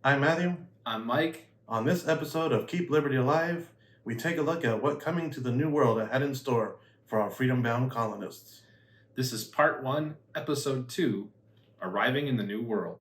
I'm Matthew. I'm Mike. On this episode of Keep Liberty Alive, we take a look at what coming to the New World had in store for our freedom-bound colonists. This is Part 1, Episode 2, Arriving in the New World.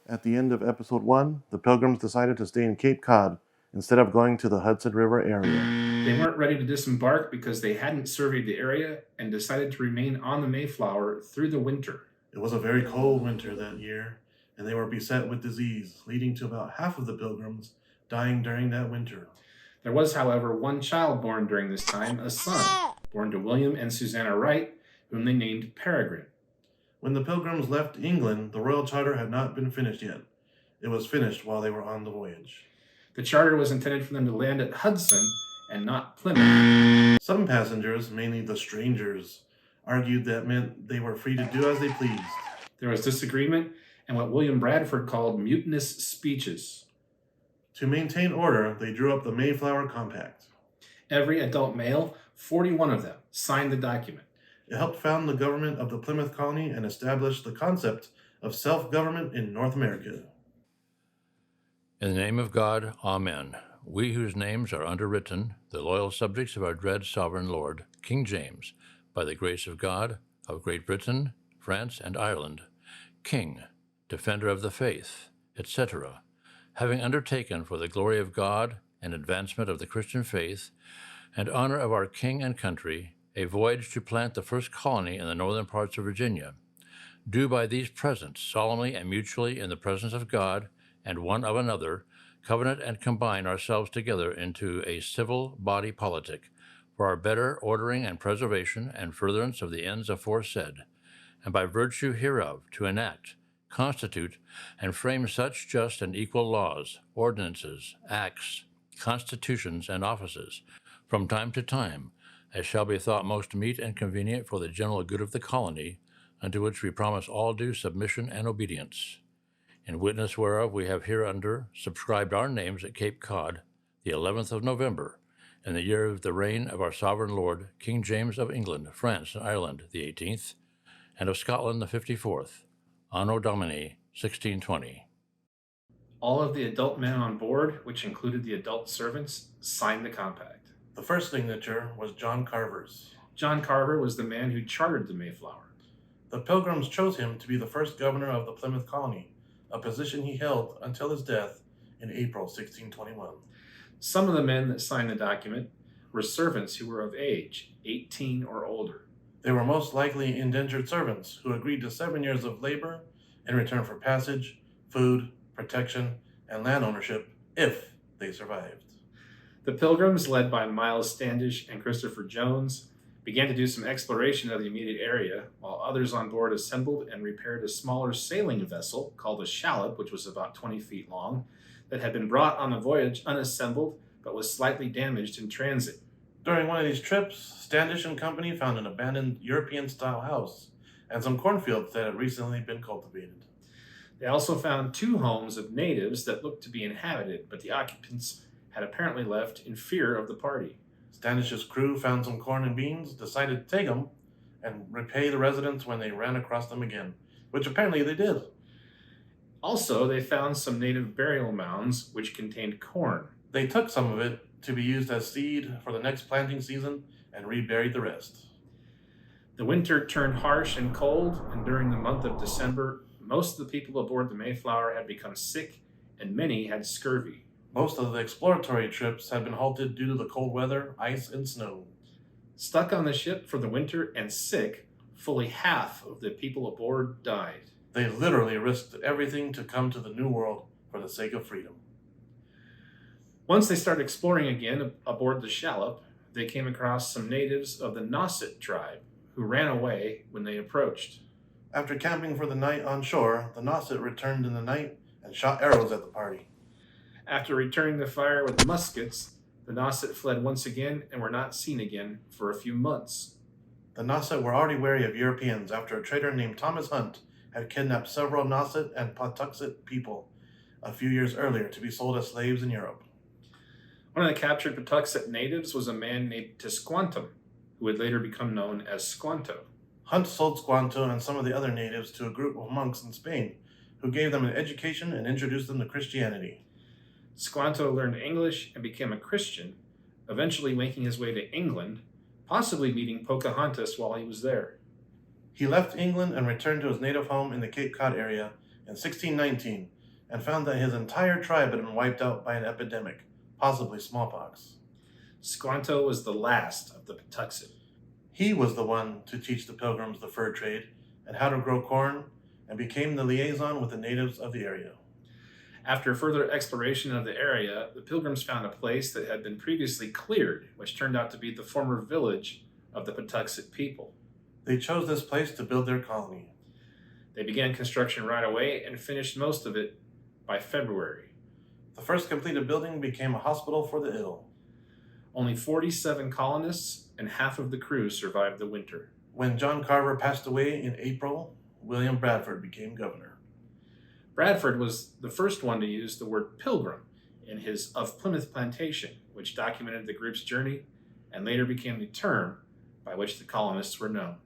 At the end of Episode 1, the Pilgrims decided to stay in Cape Cod instead of going to the Hudson River area. They weren't ready to disembark because they hadn't surveyed the area and decided to remain on the Mayflower through the winter. It was a very cold winter that year, and they were beset with disease, leading to about half of the Pilgrims dying during that winter. There was, however, one child born during this time, a son, born to William and Susanna Wright, whom they named Peregrine. When the Pilgrims left England, the royal charter had not been finished yet. It was finished while they were on the voyage. The charter was intended for them to land at Hudson and not Plymouth. Some passengers, mainly the strangers, argued that meant they were free to do as they pleased. There was disagreement and what William Bradford called mutinous speeches. To maintain order, they drew up the Mayflower Compact. Every adult male, 41 of them, signed the document. It helped found the government of the Plymouth colony and establish the concept of self-government in North America. In the name of God, Amen. We whose names are underwritten, the loyal subjects of our dread sovereign Lord, King James, by the grace of God, of Great Britain, France, and Ireland, King, Defender of the Faith, etc., having undertaken for the glory of God and advancement of the Christian faith, and honor of our King and country, a voyage to plant the first colony in the northern parts of Virginia, do by these presents solemnly and mutually in the presence of God and one of another, covenant and combine ourselves together into a civil body politic for our better ordering and preservation and furtherance of the ends aforesaid, and by virtue hereof to enact, constitute, and frame such just and equal laws, ordinances, acts, constitutions, and offices, from time to time, as shall be thought most meet and convenient for the general good of the colony, unto which we promise all due submission and obedience. In witness whereof we have hereunder subscribed our names at Cape Cod, the 11th of November, in the year of the reign of our sovereign Lord, King James of England, France, and Ireland, the 18th, and of Scotland, the 54th, Anno Domini, 1620. All of the adult men on board, which included the adult servants, signed the compact. The first signature was John Carver's. John Carver was the man who chartered the Mayflower. The Pilgrims chose him to be the first governor of the Plymouth colony, a position he held until his death in April 1621. Some of the men that signed the document were servants who were of age, 18 or older. They were most likely indentured servants who agreed to 7 years of labor in return for passage, food, protection, and land ownership if they survived. The Pilgrims, led by Miles Standish and Christopher Jones, began to do some exploration of the immediate area, while others on board assembled and repaired a smaller sailing vessel called a shallop, which was about 20 feet long, that had been brought on the voyage unassembled but was slightly damaged in transit. During one of these trips, Standish and company found an abandoned European-style house and some cornfields that had recently been cultivated. They also found 2 homes of natives that looked to be inhabited, but the occupants had apparently left in fear of the party. Standish's crew found some corn and beans, decided to take them, and repay the residents when they ran across them again, which apparently they did. Also, they found some native burial mounds which contained corn. They took some of it to be used as seed for the next planting season and reburied the rest. The winter turned harsh and cold, and during the month of December, most of the people aboard the Mayflower had become sick and many had scurvy. Most of the exploratory trips had been halted due to the cold weather, ice, and snow. Stuck on the ship for the winter and sick, fully half of the people aboard died. They literally risked everything to come to the New World for the sake of freedom. Once they started exploring again aboard the shallop, they came across some natives of the Nauset tribe who ran away when they approached. After camping for the night on shore, the Nauset returned in the night and shot arrows at the party. After returning the fire with muskets, the Nauset fled once again and were not seen again for a few months. The Nauset were already wary of Europeans after a trader named Thomas Hunt had kidnapped several Nauset and Patuxet people a few years earlier to be sold as slaves in Europe. One of the captured Patuxet natives was a man named Tisquantum, who would later become known as Squanto. Hunt sold Squanto and some of the other natives to a group of monks in Spain, who gave them an education and introduced them to Christianity. Squanto learned English and became a Christian, eventually making his way to England, possibly meeting Pocahontas while he was there. He left England and returned to his native home in the Cape Cod area in 1619 and found that his entire tribe had been wiped out by an epidemic, possibly smallpox. Squanto was the last of the Patuxet. He was the one to teach the Pilgrims the fur trade and how to grow corn, and became the liaison with the natives of the area. After further exploration of the area, the Pilgrims found a place that had been previously cleared, which turned out to be the former village of the Patuxet people. They chose this place to build their colony. They began construction right away and finished most of it by February. The first completed building became a hospital for the ill. Only 47 colonists and half of the crew survived the winter. When John Carver passed away in April, William Bradford became governor. Bradford was the first one to use the word pilgrim in his Of Plymouth Plantation, which documented the group's journey and later became the term by which the colonists were known.